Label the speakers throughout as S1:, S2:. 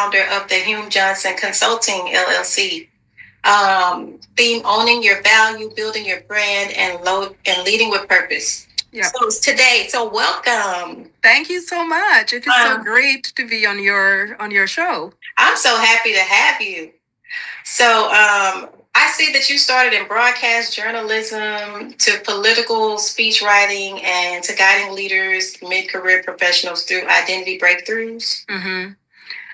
S1: founder of the Hume Johnson Consulting LLC. Theme: owning your value, building your brand, and leading with purpose.
S2: Yeah.
S1: So welcome.
S2: Thank you so much. It is so great to be on your show.
S1: I'm so happy to have you. So I see that you started in broadcast journalism to political speech writing and to guiding leaders, mid-career professionals through identity breakthroughs.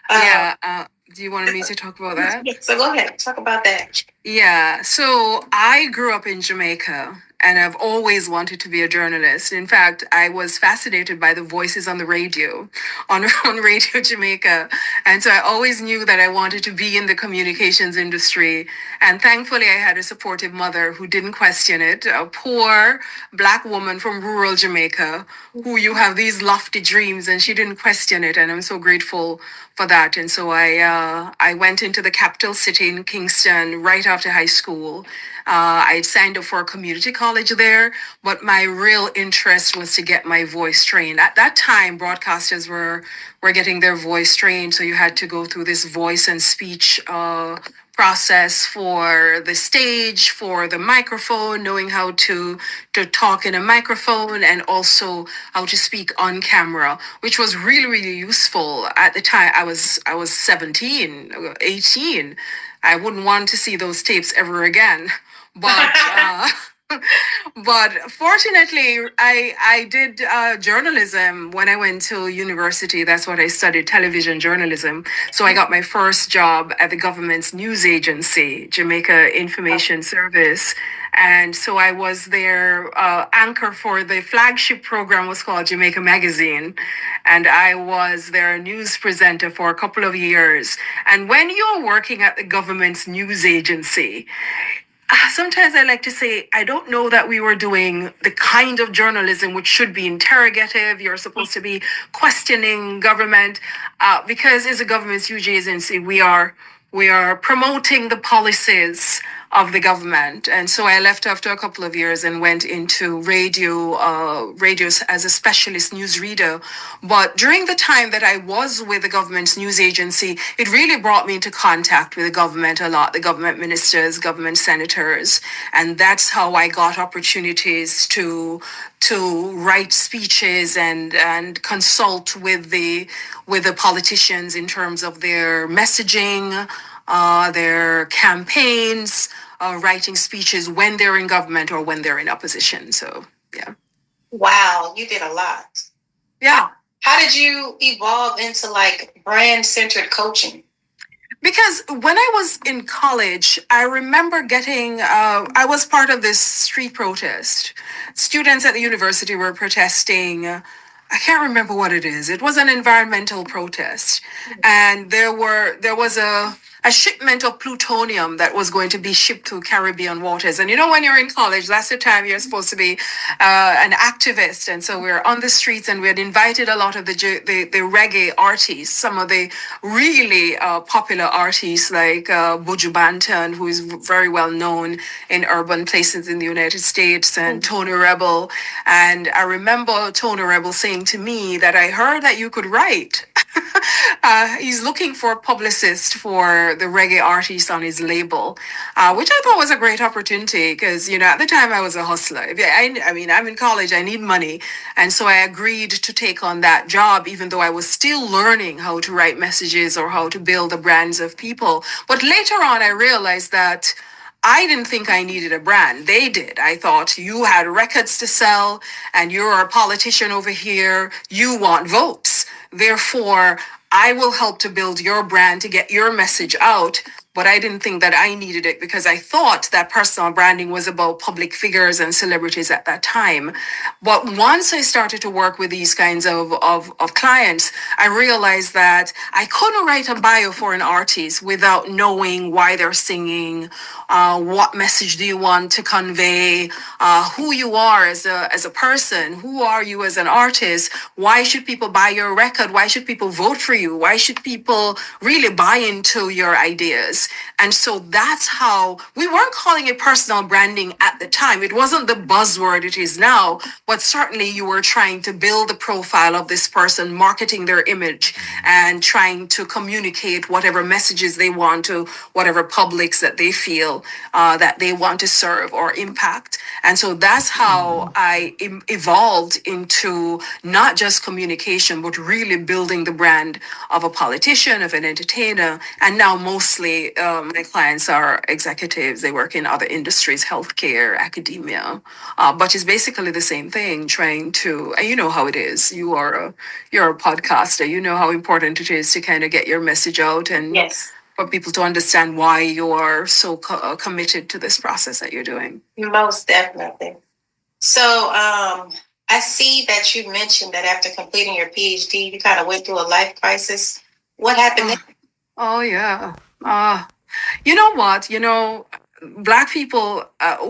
S2: Yeah. Do you want me to talk about that?
S1: So go ahead, talk about that.
S2: Yeah. So I grew up in Jamaica, and I've always wanted to be a journalist. In fact, I was fascinated by the voices on the radio, on Radio Jamaica. And so I always knew that I wanted to be in the communications industry. And thankfully, I had a supportive mother who didn't question it, a poor Black woman from rural Jamaica, who you have these lofty dreams, and she didn't question it. And I'm so grateful for that. And so I went into the capital city in Kingston right after high school. I signed up for a community college there, but my real interest was to get my voice trained. At that time, broadcasters were getting their voice trained, so you had to go through this voice and speech process for the stage, for the microphone, knowing how to talk in a microphone, and also how to speak on camera, which was really, really useful. At the time, I was 17, 18. I wouldn't want to see those tapes ever again. But but fortunately, I did journalism when I went to university. That's what I studied, television journalism. So I got my first job at the government's news agency, Jamaica Information Service. And so I was their anchor for the flagship program, was called Jamaica Magazine. And I was their news presenter for a couple of years. And when you're working at the government's news agency, sometimes I like to say, I don't know that we were doing the kind of journalism which should be interrogative. You're supposed to be questioning government because as a government's news agency, we are promoting the policies of the government. And so I left after a couple of years and went into radio as a specialist newsreader. But during the time that I was with the government's news agency, it really brought me into contact with the government a lot, the government ministers, government senators. And that's how I got opportunities to write speeches and consult with the politicians in terms of their messaging, their campaigns, writing speeches when they're in government or when they're in opposition. So, yeah.
S1: Wow, you did a lot.
S2: Yeah.
S1: How did you evolve into like brand-centered coaching?
S2: Because when I was in college, I remember getting, I was part of this street protest. Students at the university were protesting. I can't remember what it is. It was an environmental protest. And there was a shipment of plutonium that was going to be shipped through Caribbean waters. And you know, when you're in college, that's the time you're supposed to be an activist. And so we're on the streets, and we had invited a lot of the reggae artists, some of the really popular artists like Buju Banton, who is very well known in urban places in the United States, and Tony Rebel. And I remember Tony Rebel saying to me that I heard that you could write. He's looking for a publicist for the reggae artists on his label, which I thought was a great opportunity because, you know, at the time I was a hustler. I mean, I'm in college, I need money. And so I agreed to take on that job, even though I was still learning how to write messages or how to build the brands of people. But later on, I realized that I didn't think I needed a brand. They did. I thought you had records to sell and you're a politician over here. You want votes. Therefore, I will help to build your brand to get your message out. But I didn't think that I needed it because I thought that personal branding was about public figures and celebrities at that time. But once I started to work with these kinds of clients, I realized that I couldn't write a bio for an artist without knowing why they're singing, what message do you want to convey, who you are as a person, who are you as an artist, why should people buy your record, why should people vote for you, why should people really buy into your ideas. leaders. And so that's how we weren't calling it personal branding at the time. It wasn't the buzzword it is now, but certainly you were trying to build the profile of this person, marketing their image and trying to communicate whatever messages they want to whatever publics that they feel that they want to serve or impact. And so that's how I evolved into not just communication, but really building the brand of a politician, of an entertainer. And now mostly my clients are executives. They work in other industries, healthcare, academia. But it's basically the same thing, trying to, and you know how it is. You're a podcaster. You know how important it is to kind of get your message out and
S1: Yes.
S2: for people to understand why you are so committed to this process that you're doing.
S1: Most definitely. So I see that you mentioned that after completing your PhD, you kind of went through a life crisis. What happened then?
S2: Oh, yeah. You know what? Black people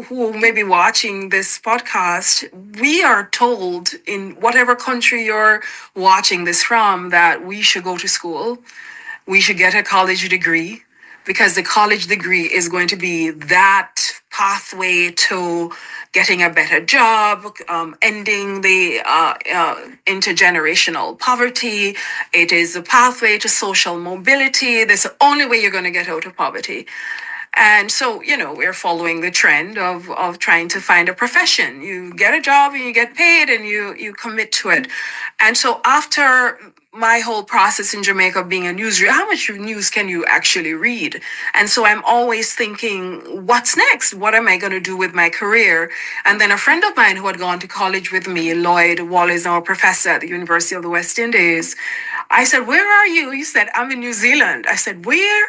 S2: who may be watching this podcast, we are told in whatever country you're watching this from that we should go to school. We should get a college degree because the college degree is going to be that pathway to getting a better job, ending the intergenerational poverty. It is the pathway to social mobility. That's the only way you're going to get out of poverty. And so, we're following the trend of trying to find a profession. You get a job and you get paid and you commit to it. And so after my whole process in Jamaica of being a newsreader, how much news can you actually read? And so I'm always thinking, what's next? What am I going to do with my career? And then a friend of mine who had gone to college with me, Lloyd Wallace, now a professor at the University of the West Indies, I said, where are you? He said, I'm in New Zealand. I said, where?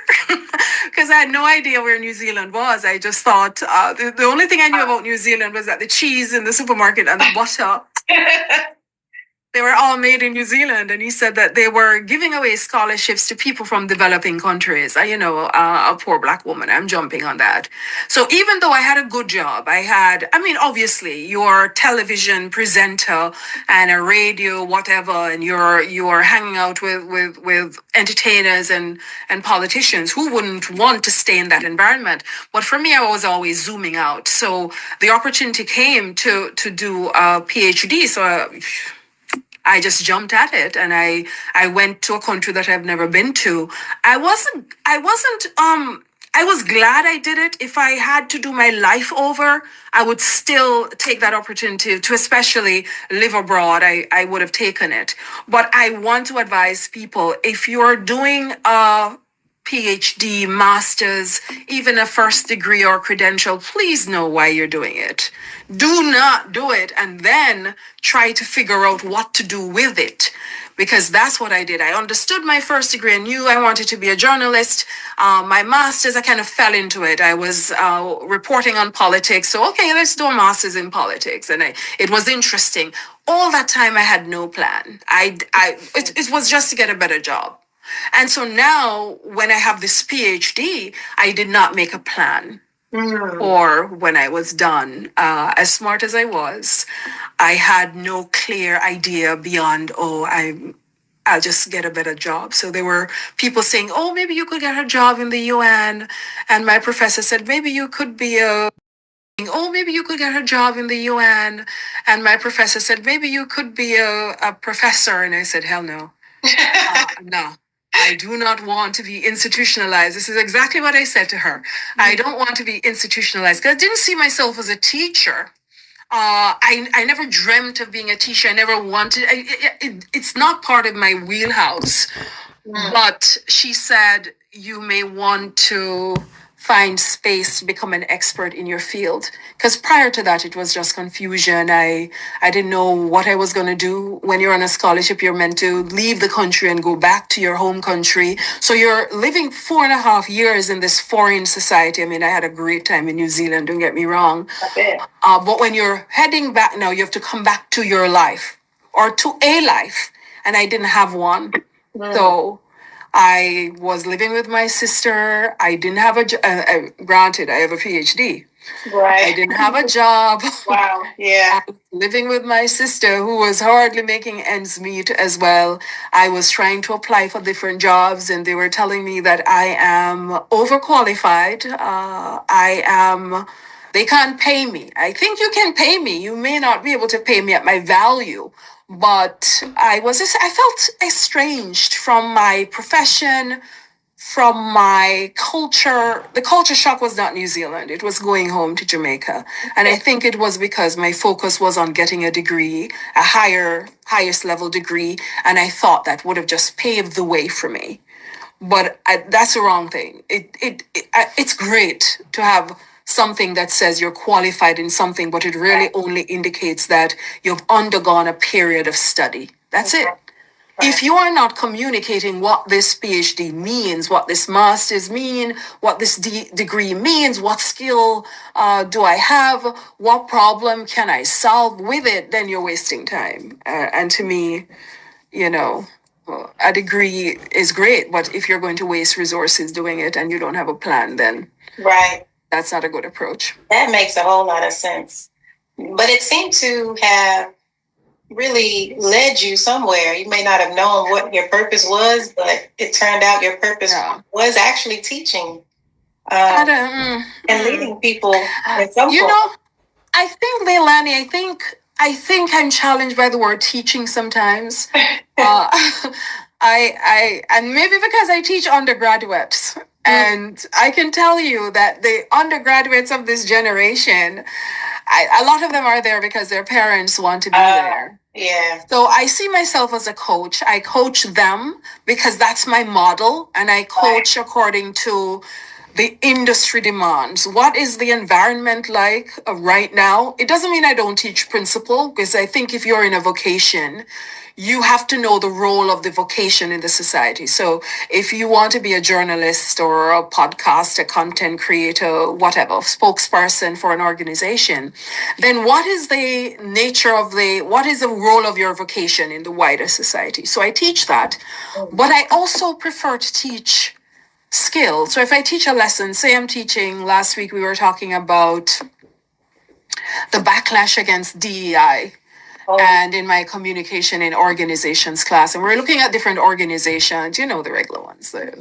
S2: Because I had no idea where New Zealand was. I just thought the only thing I knew about New Zealand was that the cheese in the supermarket and the butter, they were all made in New Zealand. And he said that they were giving away scholarships to people from developing countries. A poor Black woman, I'm jumping on that. So even though I had a good job, obviously you're a television presenter and a radio, whatever, and you're hanging out with entertainers and politicians who wouldn't want to stay in that environment. But for me, I was always zooming out. So the opportunity came to do a PhD. So I just jumped at it and I went to a country that I've never been to. I was glad I did it. If I had to do my life over, I would still take that opportunity to especially live abroad. I would have taken it. But I want to advise people, if you're doing a PhD, master's, even a first degree or credential, please know why you're doing it. Do not do it and then try to figure out what to do with it. Because that's what I did. I understood my first degree and knew I wanted to be a journalist. My master's, I kind of fell into it. I was reporting on politics. So, okay, let's do a master's in politics. And it was interesting. All that time I had no plan. It was just to get a better job. And so now when I have this PhD, I did not make a plan. Or when I was done, as smart as I was, I had no clear idea beyond, I'll just get a better job. So there were people saying, oh, maybe you could get a job in the UN. And my professor said, maybe you could get a job in the UN. And my professor said, maybe you could be a professor. And I said, hell no. No. I do not want to be institutionalized. This is exactly what I said to her. I don't want to be institutionalized because I didn't see myself as a teacher. I never dreamt of being a teacher. I never wanted. It's not part of my wheelhouse. But she said you may want to find space to become an expert in your field. Because prior to that, it was just confusion. I didn't know what I was going to do. When you're on a scholarship, you're meant to leave the country and go back to your home country. So you're living 4.5 years in this foreign society. I mean, I had a great time in New Zealand, don't get me wrong. But when you're heading back now, you have to come back to your life or to a life. And I didn't have one. So I was living with my sister. I didn't have granted, I have a PhD,
S1: Right.
S2: I didn't have a job.
S1: Wow. Yeah.
S2: I was living with my sister who was hardly making ends meet as well. I was trying to apply for different jobs, and they were telling me that I am overqualified. They can't pay me. I think you can pay me. You may not be able to pay me at my value. But I felt estranged from my profession, from my culture. The culture shock was not New Zealand, it was going home to Jamaica. And I think it was because my focus was on getting a degree, a highest level degree. And I thought that would have just paved the way for me. But that's the wrong thing. It's great to have something that says you're qualified in something, but it really only indicates that you've undergone a period of study. That's it. If you are not communicating what this PhD means, what this master's mean, what this degree means, what skill do I have, what problem can I solve with it, then you're wasting time. And to me, you know, a degree is great, but if you're going to waste resources doing it and you don't have a plan, then
S1: Right.
S2: that's not a good approach.
S1: That makes a whole lot of sense. But it seemed to have really led you somewhere. You may not have known what your purpose was, but it turned out your purpose was actually teaching and leading people in some
S2: You
S1: form.
S2: know, I think, Leilani, I think I'm challenged by the word teaching sometimes. And maybe because I teach undergraduates, and I can tell you that the undergraduates of this generation, a lot of them are there because their parents want to be there.
S1: Yeah.
S2: So I see myself as a coach. I coach them because that's my model, and I coach according to the industry demands. What is the environment like right now? It doesn't mean I don't teach principle, because I think if you're in a vocation, you have to know the role of the vocation in the society. So if you want to be a journalist or a podcast, a content creator, whatever, spokesperson for an organization, then what is the what is the role of your vocation in the wider society? So I teach that, but I also prefer to teach skill. So if I teach a lesson, say I'm teaching, last week we were talking about the backlash against DEI. And in my communication in organizations class, and we're looking at different organizations, the regular ones, the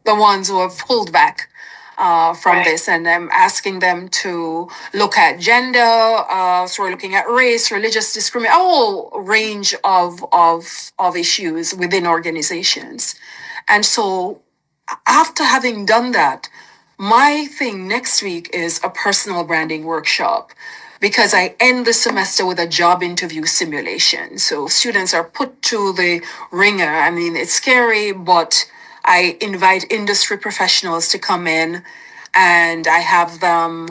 S2: ones who have pulled back from this, and I'm asking them to look at gender. So we're looking at race, religious discrimination, a whole range of issues within organizations. And so after having done that, my thing next week is a personal branding workshop, because I end the semester with a job interview simulation. So students are put to the ringer. I mean, it's scary, but I invite industry professionals to come in, and I have them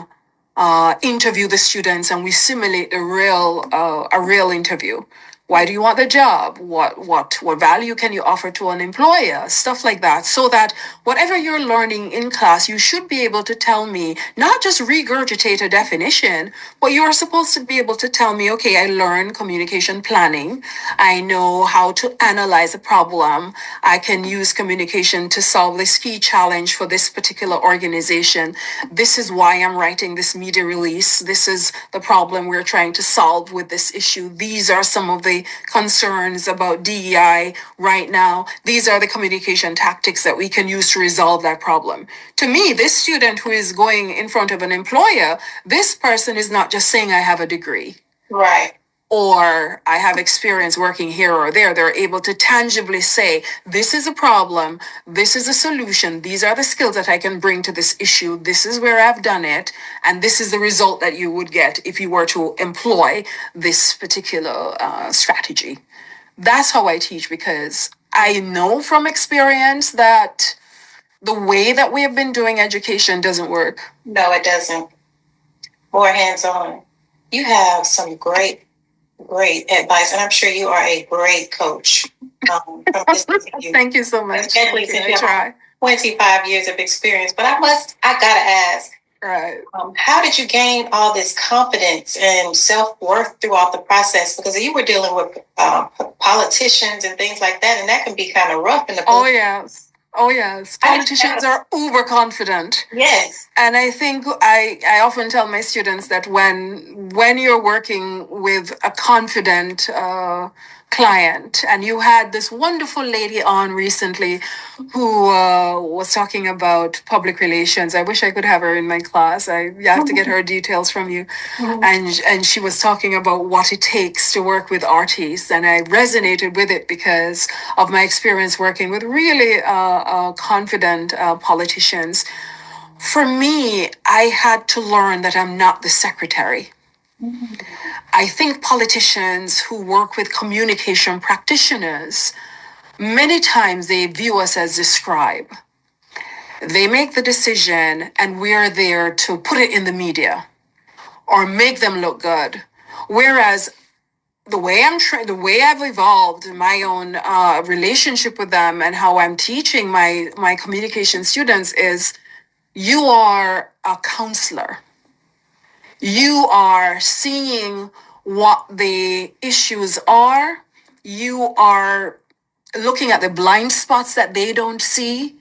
S2: interview the students, and we simulate a real interview. Why do you want the job? What value can you offer to an employer? Stuff like that. So that whatever you're learning in class, you should be able to tell me, not just regurgitate a definition, but you're supposed to be able to tell me, okay, I learned communication planning. I know how to analyze a problem. I can use communication to solve this key challenge for this particular organization. This is why I'm writing this media release. This is the problem we're trying to solve with this issue. These are some of the concerns about DEI right now. These are the communication tactics that we can use to resolve that problem. To me, this student who is going in front of an employer, this person is not just saying I have a degree.
S1: Right.
S2: Or I have experience working here or there. They're able to tangibly say, this is a problem, this is a solution, these are the skills that I can bring to this issue, this is where I've done it, and this is the result that you would get if you were to employ this particular strategy. That's how I teach, because I know from experience that the way that we have been doing education doesn't work.
S1: No, it doesn't. More hands-on. You have some great advice, and I'm sure you are a great coach.
S2: Thank you so much.
S1: Especially since you have 25 years of experience. But I gotta ask,
S2: right?
S1: How did you gain all this confidence and self-worth throughout the process? Because you were dealing with politicians and things like that, and that can be kind of rough in the.
S2: Oh yes. Oh yes, politicians are uber confident.
S1: Yes.
S2: And I think I often tell my students that when you're working with a confident client, and you had this wonderful lady on recently who was talking about public relations. I wish I could have her in my class. I have to get her details from you. And she was talking about what it takes to work with artists, and I resonated with it because of my experience working with really confident politicians. For me, I had to learn that I'm not the secretary. I think politicians who work with communication practitioners, many times they view us as the scribe. They make the decision and we're there to put it in the media or make them look good. Whereas the way I've evolved in my own relationship with them and how I'm teaching my communication students is you are a counselor. You are seeing what the issues are. You are looking at the blind spots that they don't see.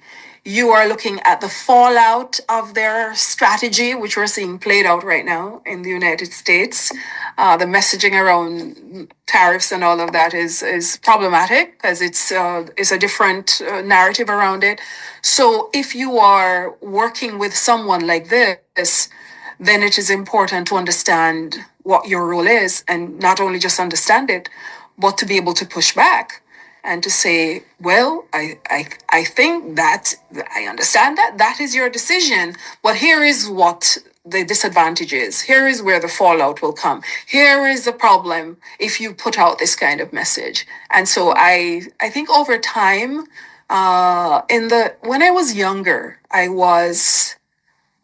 S2: You are looking at the fallout of their strategy, which we're seeing played out right now in the United States. The messaging around tariffs and all of that is problematic because it's a different narrative around it. So if you are working with someone like this, then it is important to understand what your role is, and not only just understand it, but to be able to push back and to say, well, I think that I understand that is your decision, but here is what the disadvantage is. Here is where the fallout will come. Here is the problem if you put out this kind of message. And so I think over time, when I was younger, I was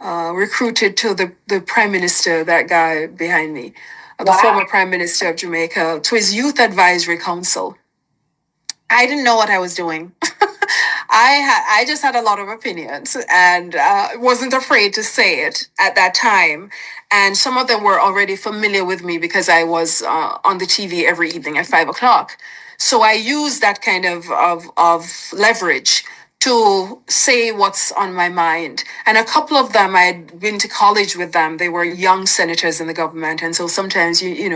S2: recruited to the prime minister, that guy behind me, the former prime minister of Jamaica, to his youth advisory council. I didn't know what I was doing. I just had a lot of opinions and wasn't afraid to say it at that time. And some of them were already familiar with me because I was on the TV every evening at 5 o'clock. So I used that kind of leverage to say what's on my mind. And a couple of them, I had been to college with them. They were young senators in the government. And so sometimes, you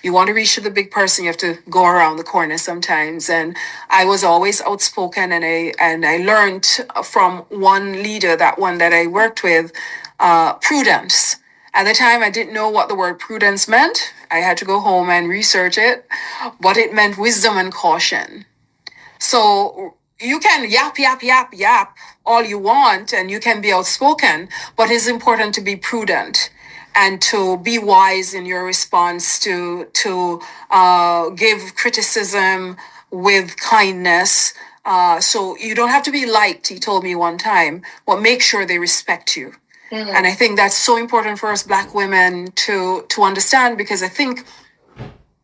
S2: want to reach to the big person, you have to go around the corner sometimes. And I was always outspoken, and I learned from one leader, that one that I worked with, prudence. At the time, I didn't know what the word prudence meant. I had to go home and research it, but it meant wisdom and caution. So you can yap all you want, and you can be outspoken, but it's important to be prudent and to be wise in your response, to give criticism with kindness. So you don't have to be liked, he told me one time, but make sure they respect you. And I think that's so important for us Black women to understand, because I think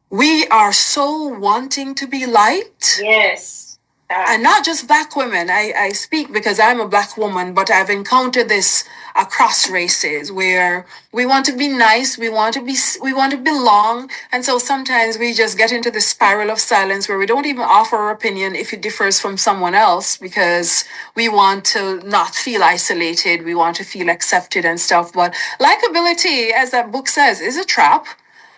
S2: we are so wanting to be liked.
S1: Yes.
S2: And not just Black women. I speak because I'm a Black woman, but I've encountered this across races where we want to be nice, we want to belong, and so sometimes we just get into the spiral of silence where we don't even offer our opinion if it differs from someone else, because we want to not feel isolated, we want to feel accepted and stuff. But likability, as that book says, is a trap.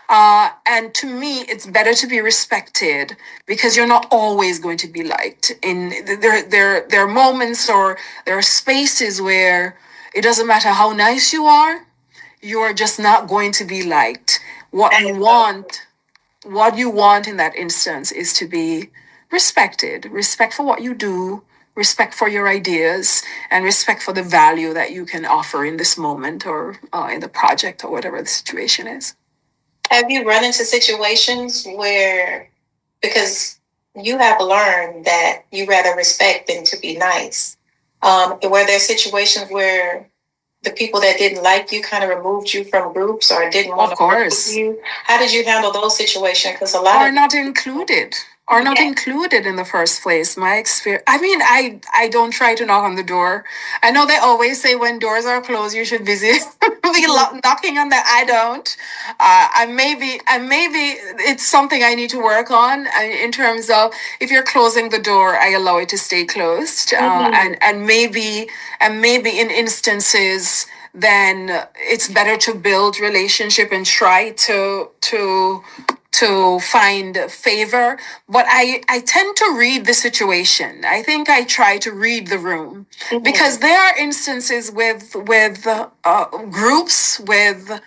S2: And to me, it's better to be respected, because you're not always going to be liked. There are moments, or there are spaces where it doesn't matter how nice you are just not going to be liked. What you want in that instance is to be respected, respect for what you do, respect for your ideas, and respect for the value that you can offer in this moment, or in the project, or whatever the situation is.
S1: Have you run into situations where, because you have learned that you rather respect than to be nice, were there situations where the people that didn't like you kind of removed you from groups or didn't want to work with you? How did you handle those situations? Because a lot
S2: are not included. are not included in the first place. My experience, I mean, I don't try to knock on the door. I know they always say when doors are closed, you should visit, be knocking on that. I don't. I maybe it's something I need to work on in terms of if you're closing the door, I allow it to stay closed, and maybe in instances then it's better to build relationship and try to find favor. But I tend to read the situation. I think I try to read the room because there are instances with groups with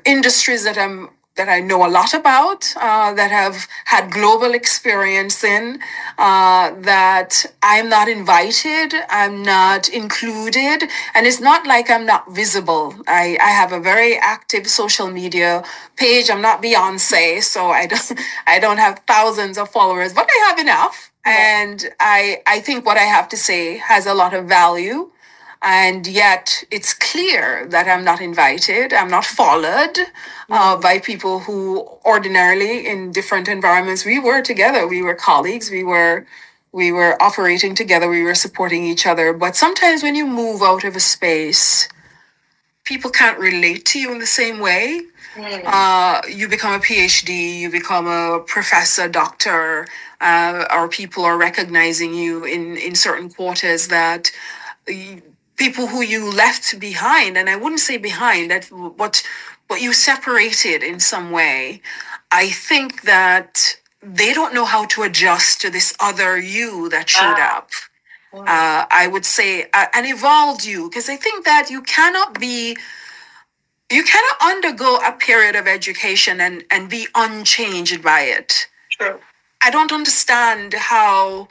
S2: industries that I know a lot about, that have had global experience in, that I'm not invited, I'm not included, and it's not like I'm not visible. I have a very active social media page. I'm not Beyonce, so I don't have thousands of followers, but I have enough. And I think what I have to say has a lot of value, and yet it's clear that I'm not invited, I'm not followed by people who ordinarily in different environments we were together, we were colleagues, we were operating together, we were supporting each other. But sometimes when you move out of a space, people can't relate to you in the same way. You become a PhD, you become a professor, doctor, or people are recognizing you in certain quarters that people who you left behind, and I wouldn't say behind, that what you separated in some way. I think that they don't know how to adjust to this other you that showed up. I would say an evolved you, because I think that you cannot undergo a period of education and be unchanged by it. True. I don't understand how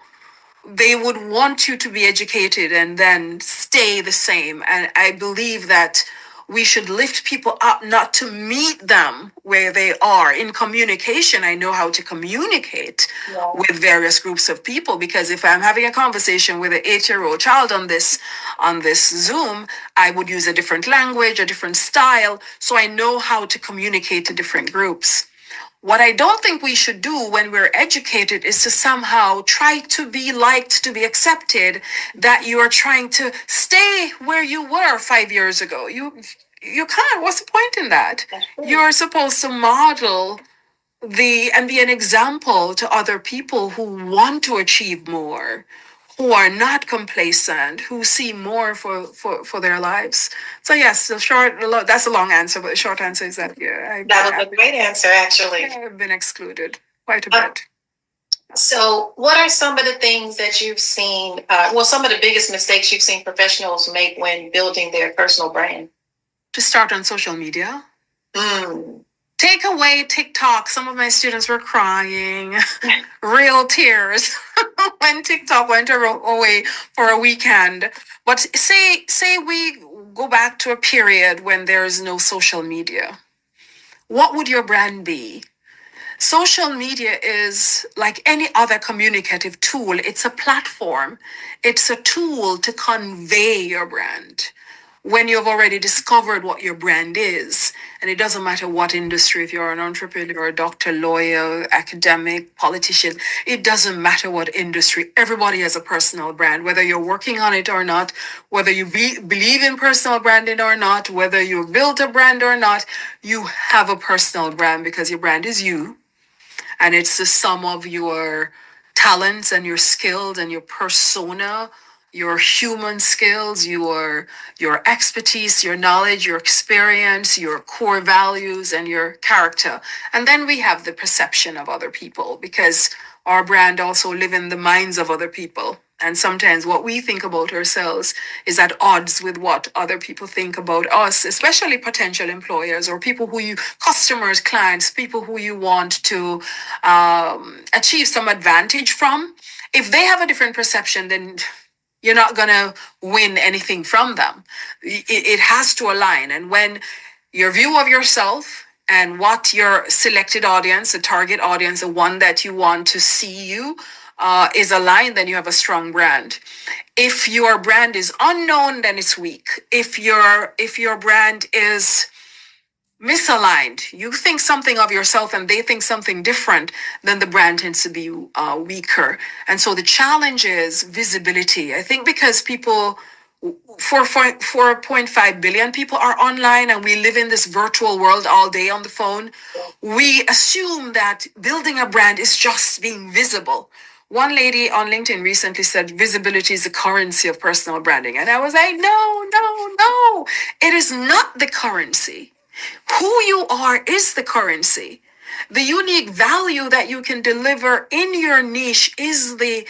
S2: they would want you to be educated and then stay the same. And I believe that we should lift people up, not to meet them where they are. In communication, I know how to communicate with various groups of people, because if I'm having a conversation with an 8-year-old child on this Zoom, I would use a different language, a different style, so I know how to communicate to different groups. What I don't think we should do when we're educated is to somehow try to be liked, to be accepted, that you are trying to stay where you were 5 years ago. You can't. What's the point in that? You're supposed to model and be an example to other people who want to achieve more, who are not complacent, who see more for their lives. So yes, that's a long answer, but the short answer is that yeah, that was a great answer actually. I've been excluded quite a bit.
S1: So, what are some of the things that you've seen? Some of the biggest mistakes you've seen professionals make when building their personal brand?
S2: To start on social media. Take away TikTok. Some of my students were crying, real tears when TikTok went away for a weekend. But say we go back to a period when there is no social media. What would your brand be? Social media is like any other communicative tool. It's a platform. It's a tool to convey your brand. When you've already discovered what your brand is, and it doesn't matter what industry, if you're an entrepreneur, a doctor, lawyer, academic, politician, it doesn't matter what industry, everybody has a personal brand, whether you're working on it or not, whether you believe in personal branding or not, whether you built a brand or not, you have a personal brand because your brand is you. And it's the sum of your talents and your skills and your persona, your human skills, your expertise, your knowledge, your experience, your core values, and your character. And then we have the perception of other people, because our brand also live in the minds of other people. And sometimes what we think about ourselves is at odds with what other people think about us, especially potential employers or people customers, clients, people who you want to achieve some advantage from. If they have a different perception, then you're not going to win anything from them. It has to align. And when your view of yourself and what your selected audience, the target audience, the one that you want to see you, is aligned, then you have a strong brand. If your brand is unknown, then it's weak. If your brand is misaligned. You think something of yourself and they think something different, then the brand tends to be weaker. And so the challenge is visibility. I think because people, 4.5 billion people are online and we live in this virtual world all day on the phone, we assume that building a brand is just being visible. One lady on LinkedIn recently said visibility is the currency of personal branding. And I was like, no, no, no. It is not the currency. Who you are is the currency. The unique value that you can deliver in your niche is the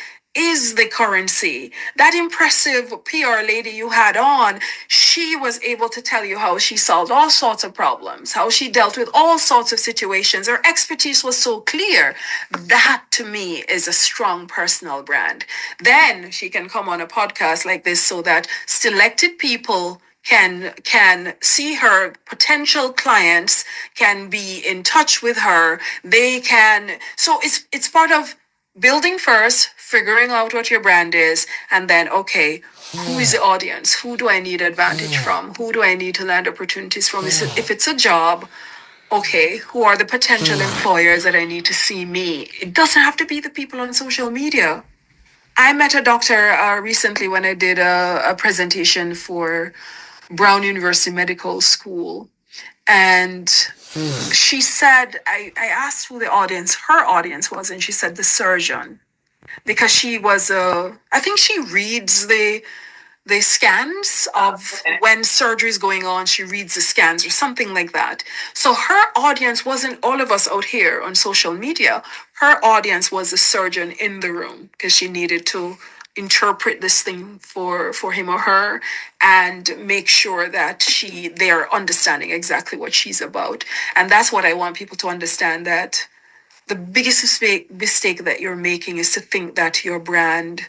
S2: currency. That impressive PR lady you had on, she was able to tell you how she solved all sorts of problems, how she dealt with all sorts of situations. Her expertise was so clear. That to me is a strong personal brand. Then she can come on a podcast like this so that selected people can see her potential clients, can be in touch with her. They can, so it's part of building first, figuring out what your brand is, and then okay, who is the audience? Who do I need advantage from? Who do I need to land opportunities from? If it's a job, okay, who are the potential employers that I need to see me? It doesn't have to be the people on social media. I met a doctor recently when I did a presentation for Brown University Medical School. And she said, I asked who the audience, her audience was, and she said the surgeon. Because she was, I think she reads the scans of when surgery is going on. She reads the scans or something like that. So her audience wasn't all of us out here on social media. Her audience was the surgeon in the room because she needed to interpret this thing for him or her and make sure that they're understanding exactly what she's about. And that's what I want people to understand, that the biggest mistake that you're making is to think that your brand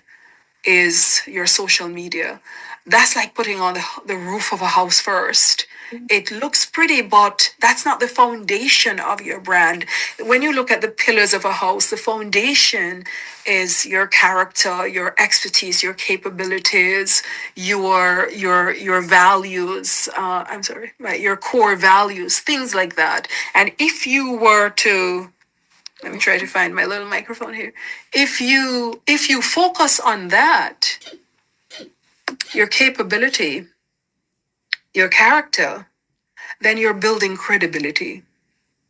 S2: is your social media. That's like putting on the roof of a house first. It looks pretty, but that's not the foundation of your brand. When you look at the pillars of a house, the foundation is your character, your expertise, your capabilities, your values. Your core values, things like that. And if you were to, let me try to find my little microphone here. If you focus on that, your capability, your character, then you're building credibility.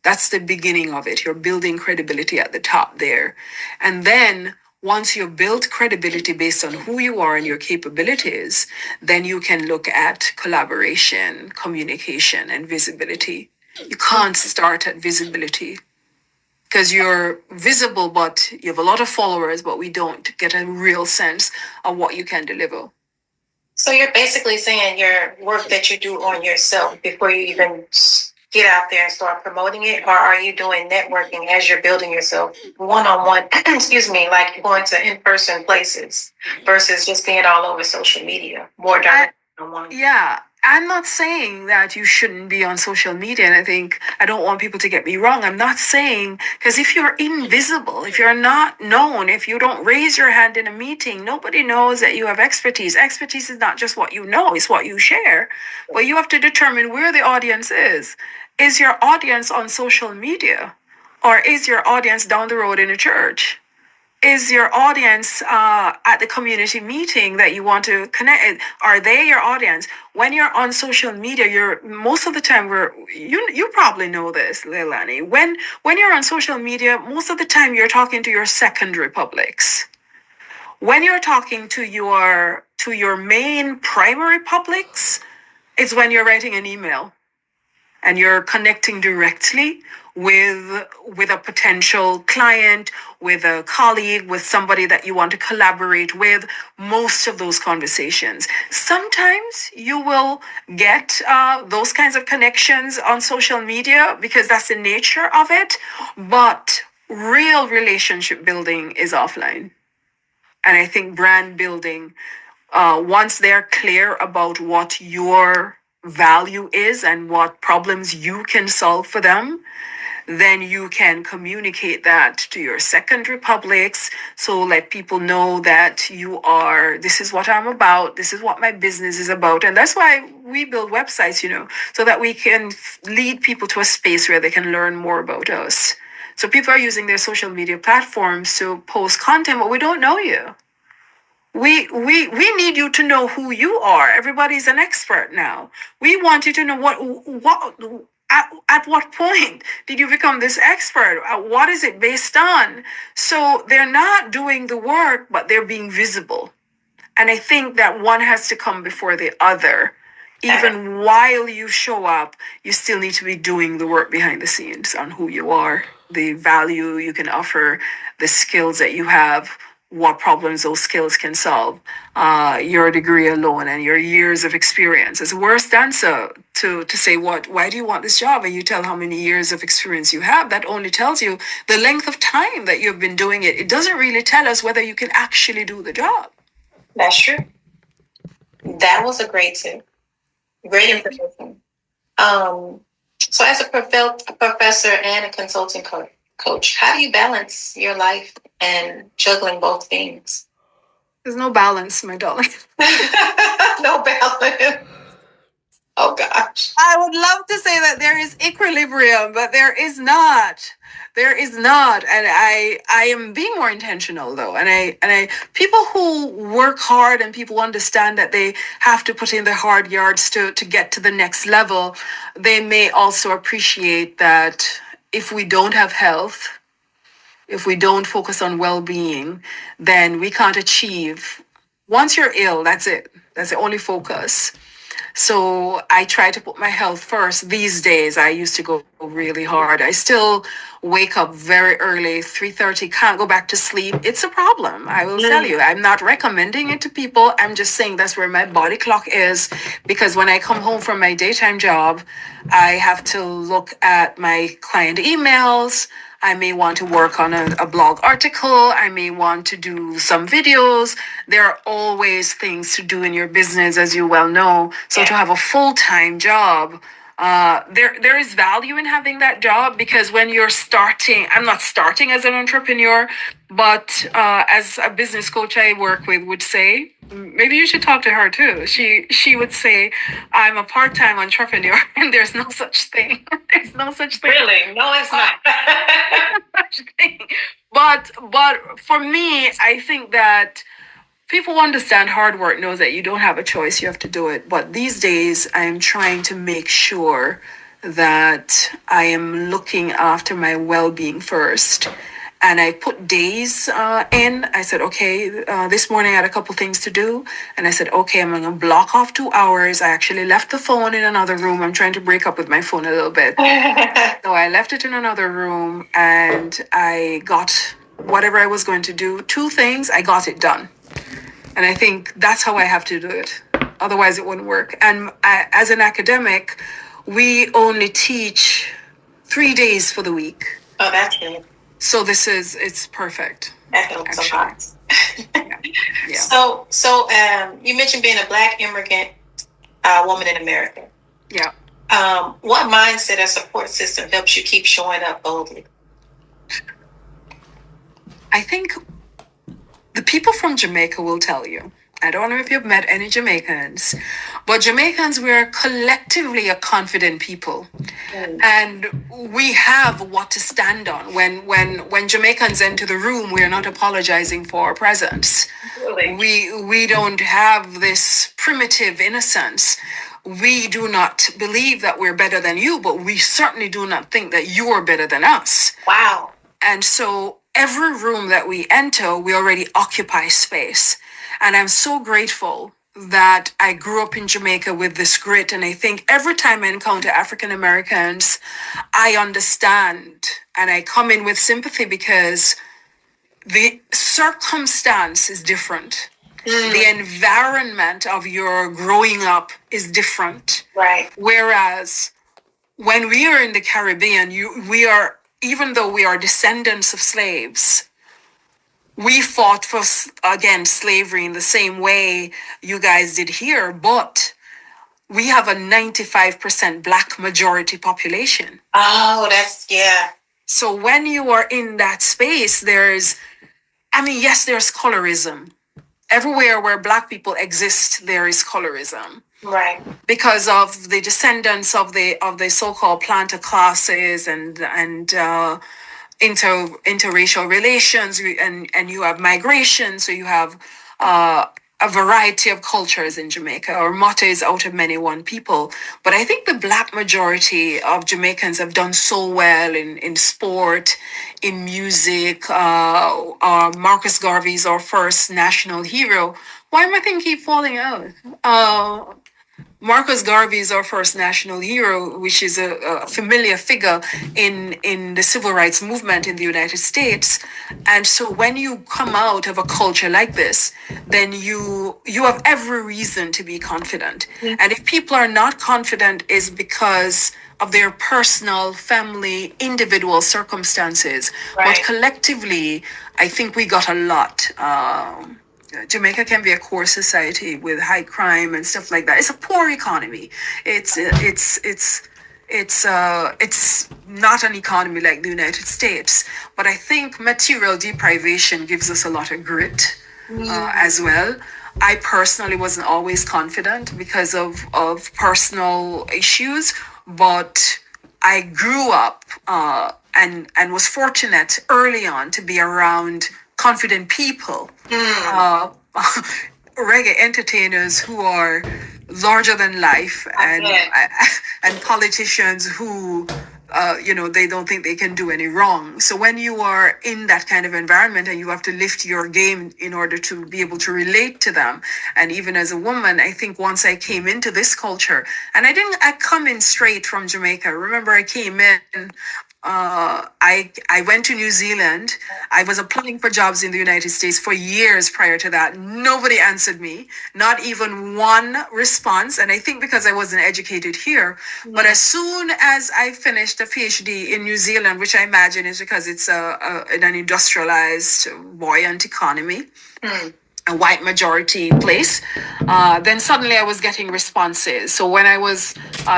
S2: That's the beginning of it. You're building credibility at the top there. And then once you've built credibility based on who you are and your capabilities, then you can look at collaboration, communication, and visibility. You can't start at visibility because you're visible, but you have a lot of followers, but we don't get a real sense of what you can deliver.
S1: So you're basically saying your work that you do on yourself before you even get out there and start promoting it, or are you doing networking as you're building yourself one-on-one, excuse me, like going to in-person places versus just being all over social media, more direct one-on-one?
S2: Yeah, I'm not saying that you shouldn't be on social media. And I think I don't want people to get me wrong. I'm not saying, because if you're invisible, if you're not known, if you don't raise your hand in a meeting, nobody knows that you have expertise. Expertise is not just what you know, it's what you share. But you have to determine where the audience is. Is your audience on social media? Or is your audience down the road in a church? Is your audience at the community meeting that you want to connect? Are they your audience? When you're on social media, you're most of the time you probably know this, Leilani. When you're on social media, most of the time you're talking to your secondary publics. When you're talking to your main primary publics, it's when you're writing an email and you're connecting directly with a potential client, with a colleague, with somebody that you want to collaborate with. Most of those conversations. Sometimes you will get those kinds of connections on social media because that's the nature of it. But real relationship building is offline. And I think brand building, once they're clear about what your value is and what problems you can solve for them, then you can communicate that to your second republics. So let people know that this is what I'm about, this is what my business is about. And that's why we build websites, so that we can lead people to a space where they can learn more about us. So people are using their social media platforms to post content, but we don't know you. We need you to know who you are. Everybody's an expert now. We want you to know what at what point did you become this expert? What is it based on? So they're not doing the work, but they're being visible. And I think that one has to come before the other. Even while you show up, you still need to be doing the work behind the scenes on who you are, the value you can offer, the skills that you have, what problems those skills can solve. Your degree alone and your years of experience is a worse answer to say why do you want this job, and you tell how many years of experience you have. That only tells you the length of time that you've been doing it. It doesn't really tell us whether you can actually do the job.
S1: That's true. That was a great tip. Great information. So as a professor and a consulting coach, how do you balance your life and juggling both things?
S2: There's no balance, my darling.
S1: No balance. Oh gosh.
S2: I would love to say that there is equilibrium, but there is not. There is not. And I am being more intentional though. And I people who work hard and people understand that they have to put in the hard yards to get to the next level, they may also appreciate that if we don't have health, if we don't focus on well-being, then we can't achieve. Once you're ill, that's it. That's the only focus. So I try to put my health first. These days, I used to go really hard. I still wake up very early, 3:30, can't go back to sleep. It's a problem. I will tell you. I'm not recommending it to people. I'm just saying that's where my body clock is, because when I come home from my daytime job, I have to look at my client emails. I may want to work on a blog article. I may want to do some videos. There are always things to do in your business, as you well know. So to have a full-time job, there is value in having that job, because when you're starting, I'm not starting as an entrepreneur, but as a business coach I work with would say, maybe you should talk to her too. She would say, I'm a part-time entrepreneur, and there's no such thing. There's no such thing.
S1: Really? No, it's not.
S2: Such thing. But for me, I think that people who understand hard work knows that you don't have a choice, you have to do it. But these days I'm trying to make sure that I am looking after my well-being first. And I put days in. I said, okay, this morning I had a couple things to do. And I said, okay, I'm going to block off 2 hours. I actually left the phone in another room. I'm trying to break up with my phone a little bit. So I left it in another room and I got whatever I was going to do. 2 things, I got it done. And I think that's how I have to do it. Otherwise it wouldn't work. And as an academic, we only teach 3 days for the week.
S1: Oh, that's good.
S2: So it's perfect.
S1: That helps a lot.
S2: Yeah.
S1: So you mentioned being a Black immigrant woman in America.
S2: Yeah.
S1: What mindset or support system helps you keep showing up boldly?
S2: I think the people from Jamaica will tell you. I don't know if you've met any Jamaicans, but Jamaicans, we're collectively a confident people. And we have what to stand on. When Jamaicans enter the room, we're not apologizing for our presence. Really? We don't have this primitive innocence. We do not believe that we're better than you, but we certainly do not think that you are better than us.
S1: Wow.
S2: And so every room that we enter, we already occupy space. And I'm so grateful that I grew up in Jamaica with this grit. And I think every time I encounter African Americans, I understand and I come in with sympathy, because the circumstance is different. The environment of your growing up is different.
S1: Right.
S2: Whereas when we are in the Caribbean, even though we are descendants of slaves, we fought for, against slavery in the same way you guys did here, but we have a 95% Black majority population.
S1: Oh, that's, yeah.
S2: So when you are in that space, yes, there's colorism. Everywhere where Black people exist, there is colorism.
S1: Right.
S2: Because of the descendants of the so-called planter classes and interracial relations, and you have migration, so you have uh, a variety of cultures in Jamaica, or Mata is out of many one people. But I think the Black majority of Jamaicans have done so well in sport, in music. Marcus Garvey is our first national hero. Why am I thinking keep falling out? Marcus Garvey is our first national hero, which is a familiar figure in the civil rights movement in the United States. And so when you come out of a culture like this, then you have every reason to be confident.
S1: Mm.
S2: And if people are not confident, is because of their personal, family, individual circumstances. But
S1: Right.
S2: collectively, I think we got a lot. Jamaica can be a poor society with high crime and stuff like that. It's a poor economy. It's not an economy like the United States. But I think material deprivation gives us a lot of grit as well. I personally wasn't always confident because of personal issues, but I grew up and was fortunate early on to be around confident people, uh, reggae entertainers who are larger than life, and politicians who they don't think they can do any wrong. So when you are in that kind of environment and you have to lift your game in order to be able to relate to them, and even as a woman, I think once I came into this culture, and I come in straight from Jamaica. Remember, I came in. I went to New Zealand. I was applying for jobs in the United States for years prior to that. Nobody answered me, not even one response. And I think because I wasn't educated here. But as soon as I finished a PhD in New Zealand, which I imagine is because it's an industrialized, buoyant economy, a white majority place, then suddenly I was getting responses. So when I was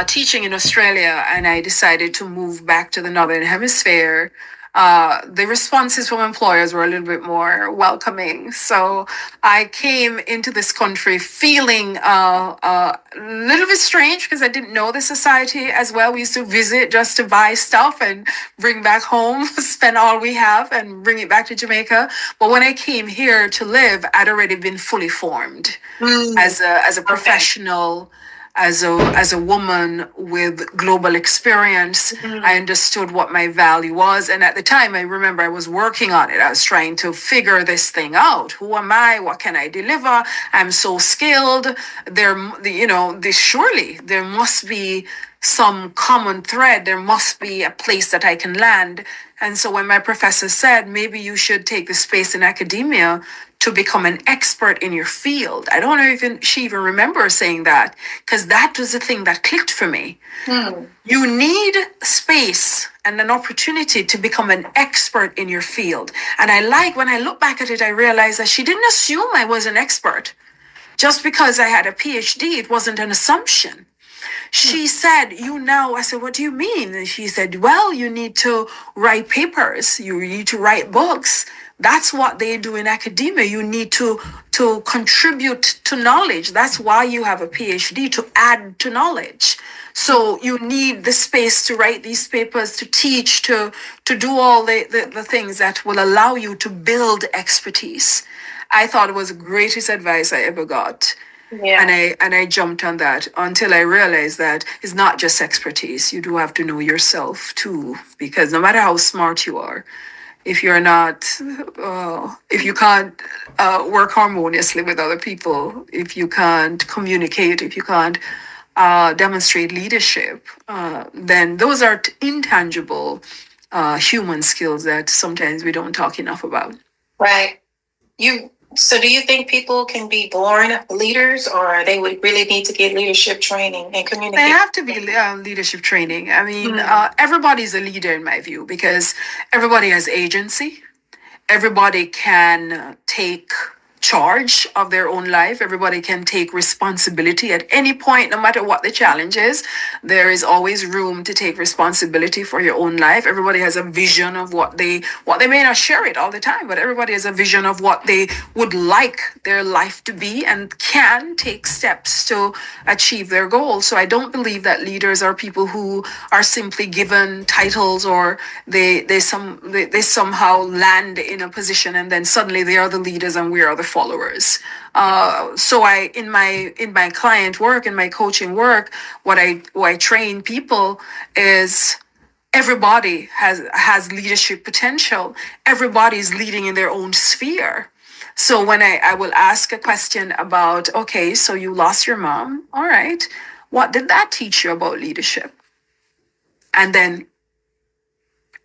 S2: teaching in Australia and I decided to move back to the Northern Hemisphere, the responses from employers were a little bit more welcoming. So I came into this country feeling a little bit strange because I didn't know the society as well. We used to visit just to buy stuff and bring back home, spend all we have and bring it back to Jamaica. But when I came here to live, I'd already been fully formed as a professional, as a woman with global experience. I understood what my value was, and at the time I remember I was working on it. I was trying to figure this thing out. Who am I? What can I deliver? I'm so skilled. Surely there must be some common thread. There must be a place that I can land. And so when my professor said, maybe you should take the space in academia to become an expert in your field. I don't know if she even remembers saying that, because that was the thing that clicked for me. You need space and an opportunity to become an expert in your field. And when I look back at it, I realized that she didn't assume I was an expert. Just because I had a PhD, it wasn't an assumption. She said, I said, what do you mean? And she said, well, you need to write papers. You need to write books. That's what they do in academia. You need to contribute to knowledge. That's why you have a PhD, to add to knowledge. So you need the space to write these papers, to teach, to do all the things that will allow you to build expertise. I thought it was the greatest advice I ever got.
S1: Yeah.
S2: And I jumped on that until I realized that it's not just expertise. You do have to know yourself too, because no matter how smart you are, if you're not, if you can't work harmoniously with other people, if you can't communicate, if you can't demonstrate leadership, then those are intangible human skills that sometimes we don't talk enough about.
S1: Right. So do you think people can be born leaders, or they would really need to get leadership training and
S2: They
S1: communicate?
S2: have to be leadership training. I mean, everybody's a leader in my view because everybody has agency. Everybody can take charge of their own life. Everybody can take responsibility at any point, no matter what the challenge is. There is always room to take responsibility for your own life. Everybody has a vision of what they may not share it all the time, but everybody has a vision of what they would like their life to be and can take steps to achieve their goals. So I don't believe that leaders are people who are simply given titles, or they somehow land in a position and then suddenly they are the leaders and we are the followers. So in my client work, in my coaching work, what I train people is everybody has leadership potential. Everybody is leading in their own sphere. So when I will ask a question about, okay, so you lost your mom, all right, what did that teach you about leadership? And then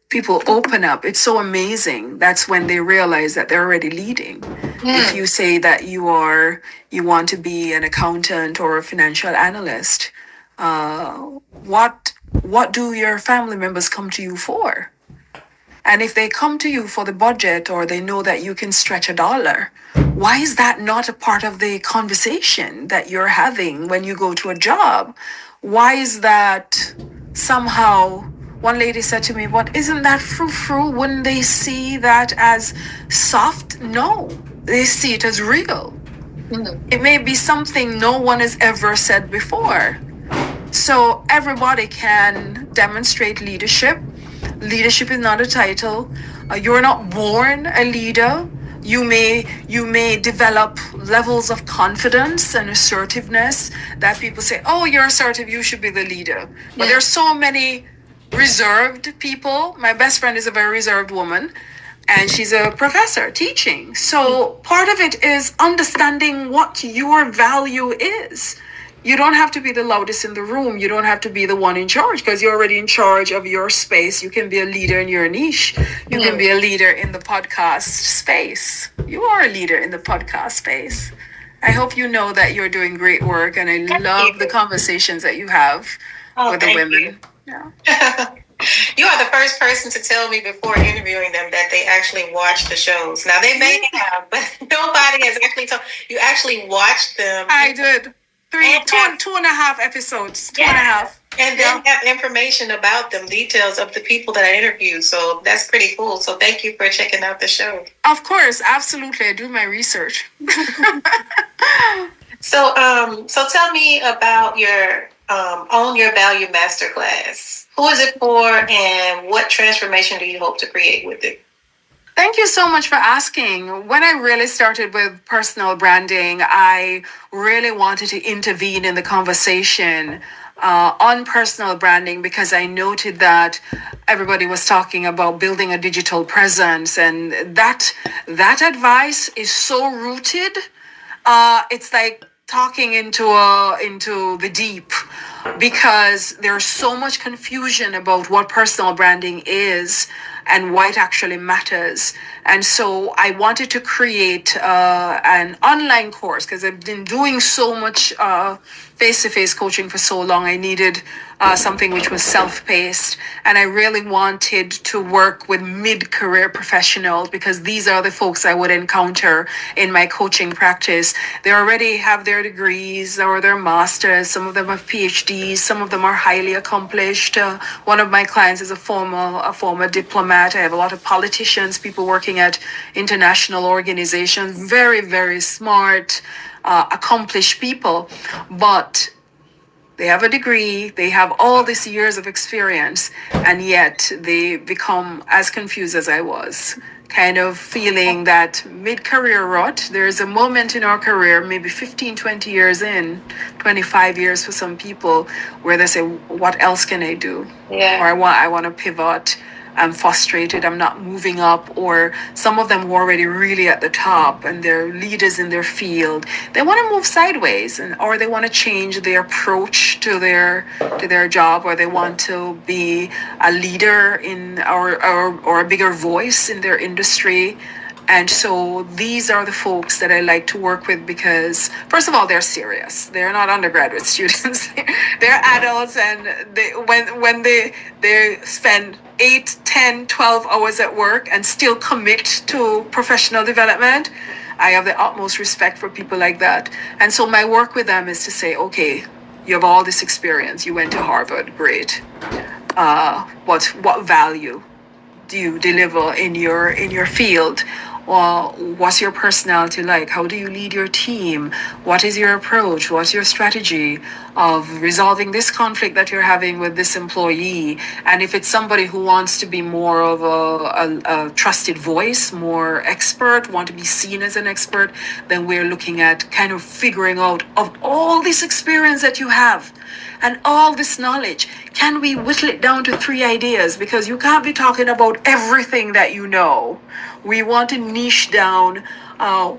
S2: people open up. It's so amazing. That's when they realize that they're already leading. If you say that you want to be an accountant or a financial analyst, what do your family members come to you for? And if they come to you for the budget, or they know that you can stretch $1, why is that not a part of the conversation that you're having when you go to a job? Why is that somehow? One lady said to me, "What, isn't that frou-frou? Wouldn't they see that as soft?" No, they see it as real. It may be something no one has ever said before. So everybody can demonstrate leadership. Leadership is not a title. You're not born a leader. You may develop levels of confidence and assertiveness that people say, "Oh, you're assertive, you should be the leader." But there's so many reserved people. My best friend is a very reserved woman, and she's a professor teaching. So part of it is understanding what your value is. You don't have to be the loudest in the room. You don't have to be the one in charge, because you're already in charge of your space. You can be a leader in your niche. You can be a leader in the podcast space. You are a leader in the podcast space. I hope you know that you're doing great work, and I love the conversations that you have with the women. Yeah.
S1: You are the first person to tell me before interviewing them that they actually watch the shows. Now, they may have, but nobody has actually told you actually watched them.
S2: I did. Two and a half episodes. Two and a half.
S1: And then have information about them, details of the people that I interviewed. So that's pretty cool. So thank you for checking out the show.
S2: Of course, absolutely. I do my research.
S1: So tell me about your Own Your Value Masterclass. Who is it for, and what transformation do you hope to create with it?
S2: Thank you so much for asking. When I really started with personal branding, I really wanted to intervene in the conversation on personal branding, because I noted that everybody was talking about building a digital presence, and that advice is so rooted. It's like talking into the deep, because there's so much confusion about what personal branding is and why it actually matters. And so I wanted to create an online course, because I've been doing so much face-to-face coaching for so long. I needed something which was self-paced, and I really wanted to work with mid-career professionals, because these are the folks I would encounter in my coaching practice. They already have their degrees or their masters. Some of them have PhDs. Some of them are highly accomplished. One of my clients is a former diplomat. I have a lot of politicians, people working at international organizations, very, very smart, accomplished people, but they have a degree, they have all these years of experience, and yet they become as confused as I was, kind of feeling that mid-career rut. There's a moment in our career, maybe 15, 20 years in, 25 years for some people, where they say, "What else can I do?"
S1: Yeah.
S2: Or I want to pivot. I'm frustrated, I'm not moving up. Or some of them who are already really at the top and they're leaders in their field, they want to move sideways, or they want to change their approach to their job, or they want to be a leader in or a bigger voice in their industry. And so these are the folks that I like to work with, because first of all, they're serious. They're not undergraduate students. They're adults, and when they spend 8, 10, 12 hours at work and still commit to professional development, I have the utmost respect for people like that. And so my work with them is to say, okay, you have all this experience. You went to Harvard, great. What value do you deliver in your field? Or what's your personality like? How do you lead your team? What is your approach? What's your strategy of resolving this conflict that you're having with this employee? And if it's somebody who wants to be more of a trusted voice, more expert, want to be seen as an expert, then we're looking at kind of figuring out, of all this experience that you have and all this knowledge, can we whittle it down to 3 ideas? Because you can't be talking about everything that you know. We want to niche down,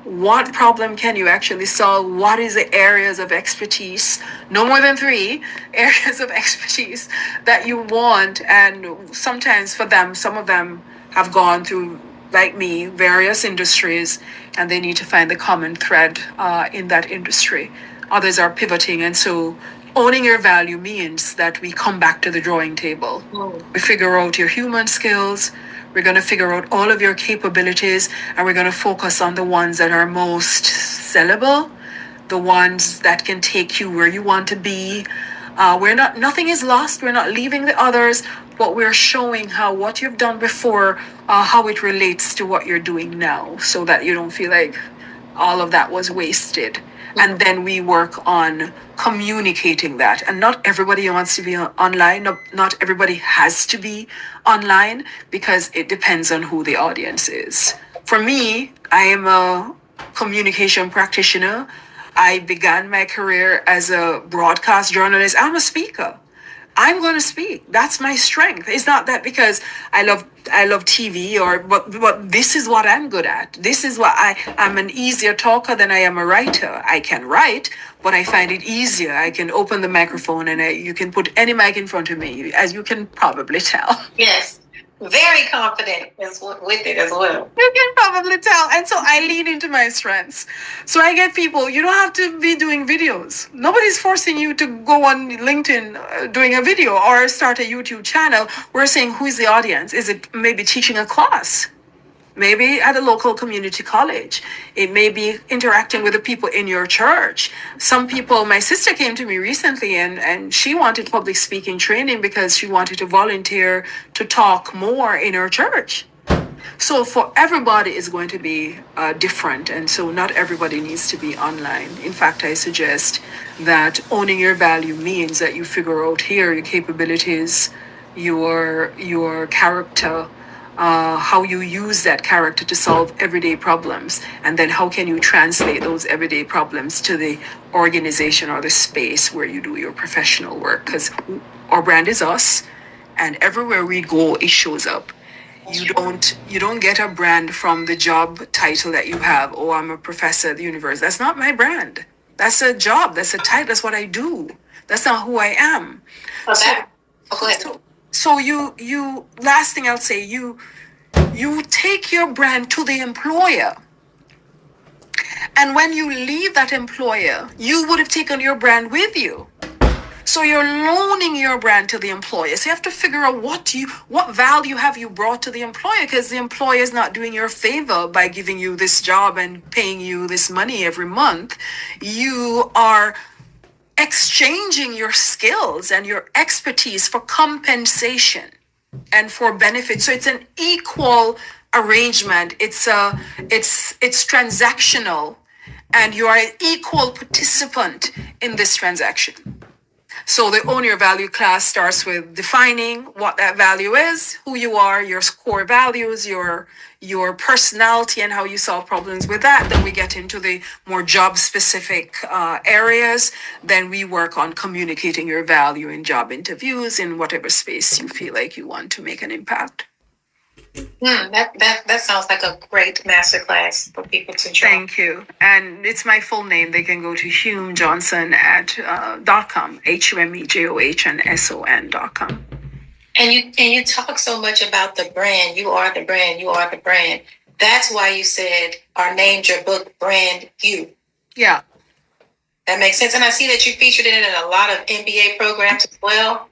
S2: what problem can you actually solve? What is the areas of expertise? No more than 3 areas of expertise that you want. And sometimes for them, some of them have gone through, like me, various industries, and they need to find the common thread in that industry. Others are pivoting. And so owning your value means that we come back to the drawing table. We figure out your human skills. We're going to figure out all of your capabilities, and we're going to focus on the ones that are most sellable, the ones that can take you where you want to be. Nothing is lost. We're not leaving the others, but we're showing how what you've done before, how it relates to what you're doing now, so that you don't feel like all of that was wasted. And then we work on communicating that. And not everybody wants to be online. Not everybody has to be online, because it depends on who the audience is. For me, I am a communication practitioner. I began my career as a broadcast journalist. I'm a speaker. I'm going to speak. That's my strength. It's not that because I love TV, but this is what I'm good at. This is what I'm an easier talker than I am a writer. I can write, but I find it easier. I can open the microphone and you can put any mic in front of me, as you can probably tell.
S1: Yes. Very confident with it as well.
S2: You can probably tell. And so I lean into my strengths. So I get people, you don't have to be doing videos. Nobody's forcing you to go on LinkedIn doing a video or start a YouTube channel. We're saying, who is the audience? Is it maybe teaching a class? Maybe at a local community college. It may be interacting with the people in your church. Some people, my sister came to me recently and she wanted public speaking training because she wanted to volunteer to talk more in her church. So for everybody is going to be different. And so not everybody needs to be online. In fact, I suggest that owning your value means that you figure out here your capabilities, your character, how you use that character to solve everyday problems, and then how can you translate those everyday problems to the organization or the space where you do your professional work. Because our brand is us, and everywhere we go, it shows up. You don't get a brand from the job title that you have. Oh, I'm a professor at the university. That's not my brand. That's a job. That's a title. That's what I do. That's not who I am. So you last thing I'll say, you take your brand to the employer. And when you leave that employer, you would have taken your brand with you. So you're loaning your brand to the employer. So you have to figure out what value have you brought to the employer, because the employer is not doing you a favor by giving you this job and paying you this money every month. You are exchanging your skills and your expertise for compensation and for benefits. So it's an equal arrangement. It's transactional, and you are an equal participant in this transaction. So the own your value class starts with defining what that value is, who you are, your core values, your personality, and how you solve problems with that. Then we get into the more job specific areas. Then we work on communicating your value in job interviews in whatever space you feel like you want to make an impact.
S1: That sounds like a great masterclass for people to join.
S2: Thank you. And it's my full name. They can go to humejohnson.com, HUMEJOHNSON.com.
S1: And you talk so much about the brand. You are the brand. You are the brand. That's why you said or named your book Brand You.
S2: Yeah.
S1: That makes sense. And I see that you featured it in a lot of MBA programs as well.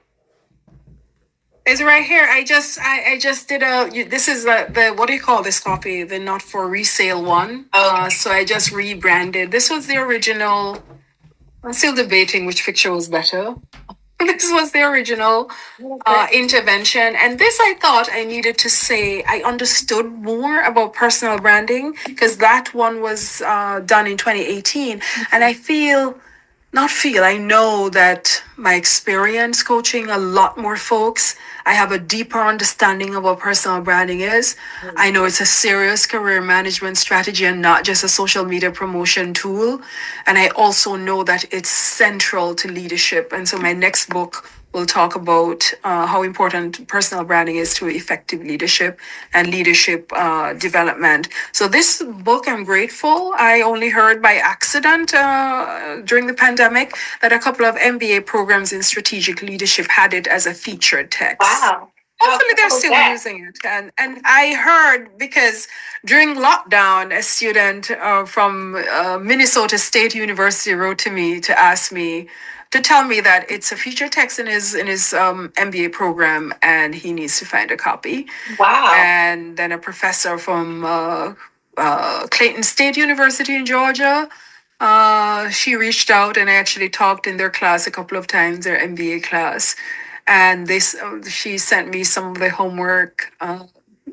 S2: It's right here. I just did this is the what do you call this copy? The not for resale one.
S1: Okay.
S2: So I just rebranded. This was the original. I'm still debating which picture was better. This was the original intervention. And this I thought I needed to say I understood more about personal branding because that one was done in 2018. And I know that my experience coaching a lot more folks, I have a deeper understanding of what personal branding is. I know it's a serious career management strategy and not just a social media promotion tool. And I also know that it's central to leadership. And so my next book will talk about how important personal branding is to effective leadership and leadership development. So this book, I'm grateful. I only heard by accident during the pandemic that a couple of MBA programs in strategic leadership had it as a featured text.
S1: Wow.
S2: Hopefully they're still using it. And I heard because during lockdown, a student from Minnesota State University wrote to me to ask me to tell me that it's a feature text in his MBA program and he needs to find a copy.
S1: Wow.
S2: And then a professor from Clayton State University in Georgia, she reached out and I actually talked in their class a couple of times, their MBA class. And she sent me some of the homework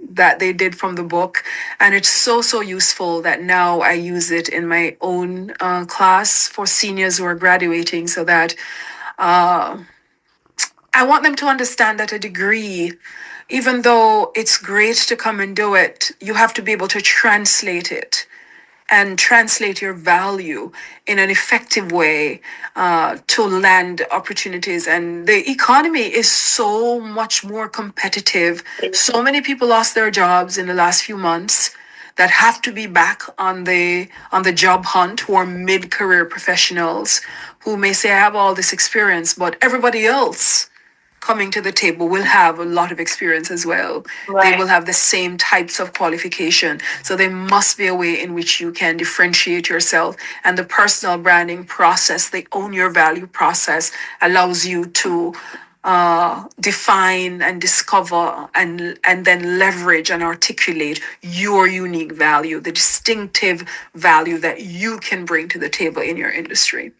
S2: that they did from the book. And it's so useful that now I use it in my own class for seniors who are graduating so that I want them to understand that a degree, even though it's great to come and do it, you have to be able to translate it and translate your value in an effective way to land opportunities. And the economy is so much more competitive. So many people lost their jobs in the last few months that have to be back on the job hunt, who are mid-career professionals who may say, I have all this experience, but everybody else coming to the table will have a lot of experience as well. Right. They will have the same types of qualification. So there must be a way in which you can differentiate yourself. And the personal branding process, the own your value process, allows you to define and discover and then leverage and articulate your unique value, the distinctive value that you can bring to the table in your industry.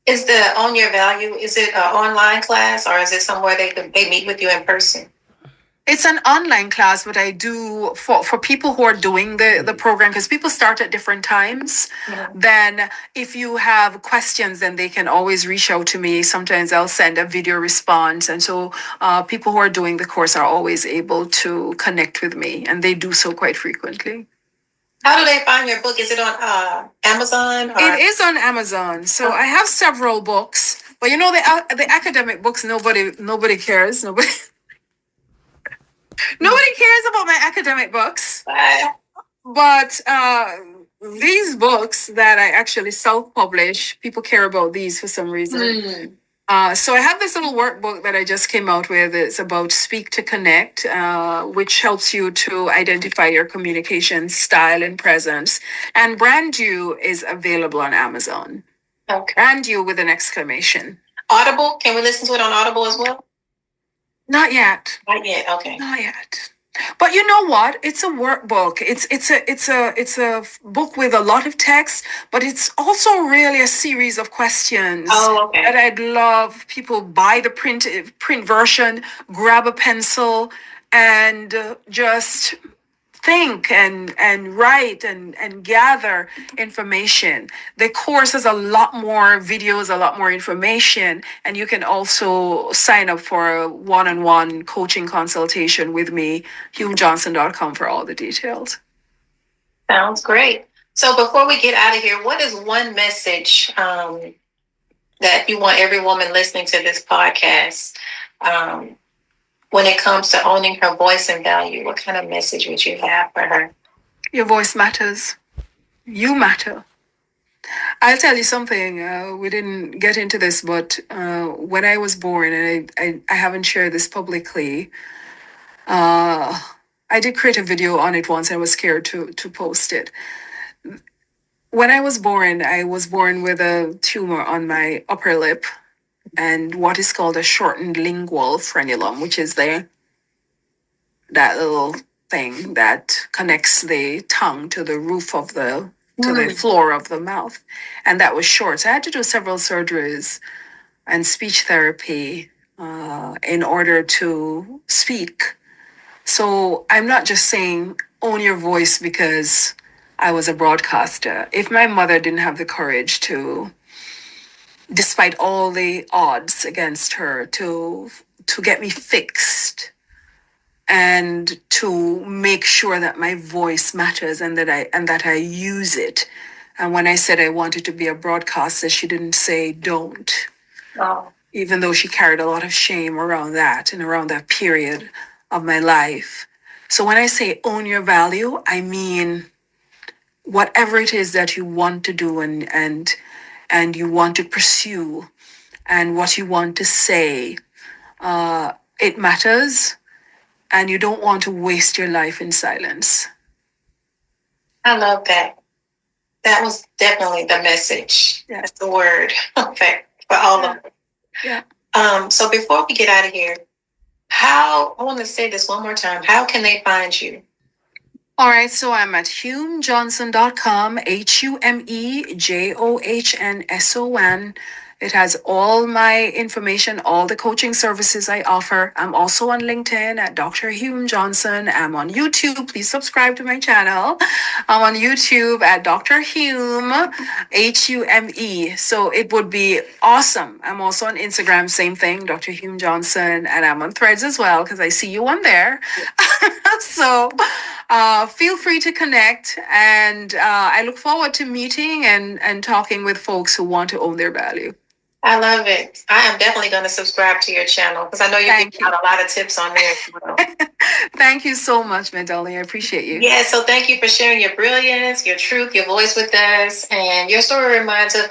S1: Is the Own Your Value, is it an online class or is it somewhere they meet with you in person?
S2: It's an online class, but I do for people who are doing the program, because people start at different times. Mm-hmm. Then if you have questions, then they can always reach out to me. Sometimes I'll send a video response. And so people who are doing the course are always able to connect with me, and they do so quite frequently.
S1: How do they find your book? Is it on Amazon?
S2: It is on Amazon. So I have several books, but you know the academic books, nobody cares. Nobody cares about my academic books. But these books that I actually self-publish, people care about these for some reason. So I have this little workbook that I just came out with. It's about Speak to Connect, which helps you to identify your communication style and presence. And Brand You is available on Amazon. Okay. Brand You with an exclamation.
S1: Audible? Can we listen to it on Audible as well?
S2: Not yet.
S1: Not yet. Okay.
S2: Not yet. But you know what? It's a workbook. It's a book with a lot of text, but it's also really a series of questions.
S1: Oh, okay.
S2: That I'd love people buy the print version, grab a pencil, and just think and write and gather information. The course has a lot more videos, a lot more information, and you can also sign up for a one-on-one coaching consultation with me, hughjohnson.com, for all the details.
S1: Sounds great. So before we get out of here, what is one message that you want every woman listening to this podcast when it comes to owning her voice and value? What kind of message would you have for her?
S2: Your voice matters. You matter. I'll tell you something. We didn't get into this, but when I was born, and I haven't shared this publicly, I did create a video on it once. I was scared to post it. When I was born with a tumor on my upper lip and what is called a shortened lingual frenulum, which is that little thing that connects the tongue to the roof of the floor of the mouth, and that was short. So I had to do several surgeries and speech therapy in order to speak. So I'm not just saying own your voice because I was a broadcaster. If my mother didn't have the courage to, despite all the odds against her, to get me fixed and to make sure that my voice matters and that I use it. And when I said I wanted to be a broadcaster, she didn't say don't.
S1: Oh.
S2: Even though she carried a lot of shame around that and around that period of my life. So when I say own your value, I mean whatever it is that you want to do and you want to pursue and what you want to say, it matters, and you don't want to waste your life in silence.
S1: I love that. That was definitely the message.
S2: Yeah.
S1: That's the word. Okay, for all of us.
S2: Yeah.
S1: So before we get out of here, I want to say this one more time. How can they find you?
S2: All right, so I'm at humejohnson.com, HUMEJOHNSON. It has all my information, all the coaching services I offer. I'm also on LinkedIn at Dr. Hume Johnson. I'm on YouTube. Please subscribe to my channel. I'm on YouTube at Dr. Hume, HUME. So it would be awesome. I'm also on Instagram, same thing, Dr. Hume Johnson. And I'm on Threads as well because I see you on there. So feel free to connect. And I look forward to meeting and talking with folks who want to own their value.
S1: I love it. I am definitely going to subscribe to your channel because I know you're giving out a lot of tips on there as well.
S2: Thank you so much, my darling. I appreciate you.
S1: Yeah, so thank you for sharing your brilliance, your truth, your voice with us. And your story reminds us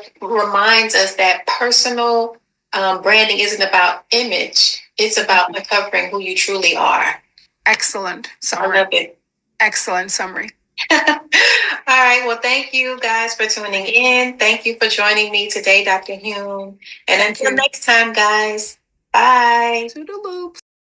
S1: that personal branding isn't about image. It's about uncovering who you truly are.
S2: Excellent summary.
S1: I love it.
S2: Excellent summary.
S1: All right. Well, thank you guys for tuning in. Thank you for joining me today, Dr. Hume. And until next time, guys, bye.
S2: Toodaloo.